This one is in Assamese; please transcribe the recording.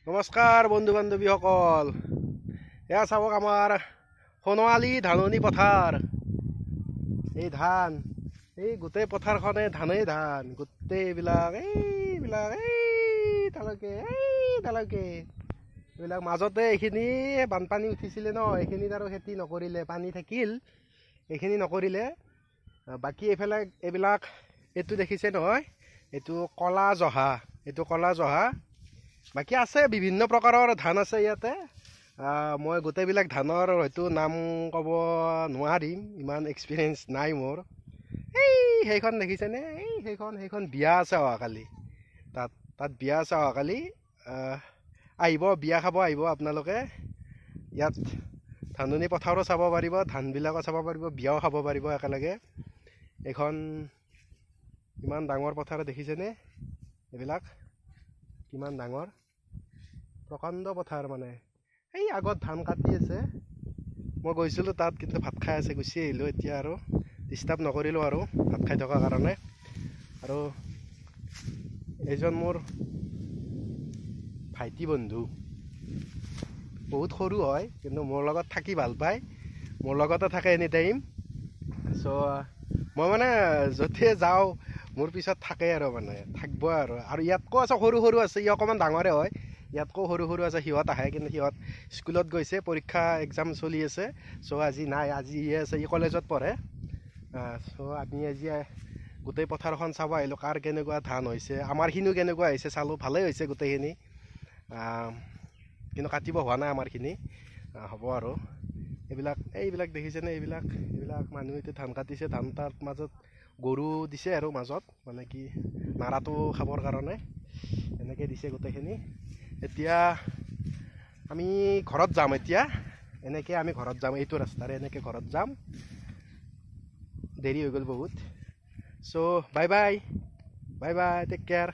নমস্কাৰ বন্ধু বান্ধৱীসকল, এয়া চাওক আমাৰ সোণোৱালী ধাননি পথাৰ। এই ধান, এই গোটেই পথাৰখনে ধানেই ধান, গোটেইবিলাক তালৈকে এইবিলাক মাজতে এইখিনি বানপানী উঠিছিলে ন, এইখিনিত আৰু খেতি নকৰিলে, পানী থাকিল, এইখিনি নকৰিলে। বাকী এইফালে এইবিলাক এইটো দেখিছে নহয়, এইটো কলা জহা, বাকী আছে বিভিন্ন প্ৰকাৰৰ ধান আছে ইয়াতে। মই গোটেইবিলাক ধানৰ হয়তো নাম ক'ব নোৱাৰিম, ইমান এক্সপিৰিয়েঞ্চ নাই মোৰ। সেইখন দেখিছেনে, সেইখন বিয়া আছে অহাকালি, তাত বিয়া আছে অহাকালি। আহিব, বিয়া খাব আহিব আপোনালোকে। ইয়াত ধাননি পথাৰো চাব পাৰিব, ধানবিলাকো চাব পাৰিব, বিয়াও খাব পাৰিব একেলগে। এইখন ইমান ডাঙৰ পথাৰ দেখিছেনে, এইবিলাক কিমান ডাঙৰ প্ৰকাণ্ড পথাৰ। মানে এই আগত ধান কাটি আছে, মই গৈছিলোঁ তাত, কিন্তু ভাত খাই আছে, গুচি আহিলোঁ। এতিয়া আৰু ডিষ্টাৰ্ব নকৰিলোঁ আৰু ভাত খাই থকাৰ কাৰণে। আৰু এইজন মোৰ ভাইটি বন্ধু, বহুত সৰু হয়, কিন্তু মোৰ লগত থাকি ভাল পায়, মোৰ লগতে থাকে এনি টাইম। চ' মই মানে য'তে যাওঁ মোৰ পিছত থাকে আৰু মানে থাকিব আৰু ইয়াতকৈ আছে, সৰু আছে, ই অকণমান ডাঙৰে হয়, ইয়াতকৈ সৰু আছে। সিহঁত আহে, কিন্তু সিহঁত স্কুলত গৈছে, পৰীক্ষা এক্সাম চলি আছে। চ' আজি নাই, আজি আছে, ই কলেজত পঢ়ে। চ' আমি আজি গোটেই পথাৰখন চাব আহিলোঁ, কাৰ কেনেকুৱা ধান হৈছে, আমাৰখিনিও কেনেকুৱা হৈছে চালোঁ। ভালেই হৈছে গোটেইখিনি, কিন্তু কাটিব হোৱা নাই আমাৰখিনি, হ'ব আৰু। এইবিলাক দেখিছেনে, এইবিলাক মানুহে এতিয়া ধান কাটিছে, ধান তাৰ মাজত গৰু দিছে আৰু মাজত, মানে কি নাৰাটো খাবৰ কাৰণে এনেকৈ দিছে গোটেইখিনি। এতিয়া আমি ঘৰত যাম, আমি ঘৰত যাম, এইটো ৰাস্তাৰে এনেকৈ ঘৰত যাম। দেৰি হৈ গ'ল বহুত। চ' বাই বাই, টেক কেয়াৰ।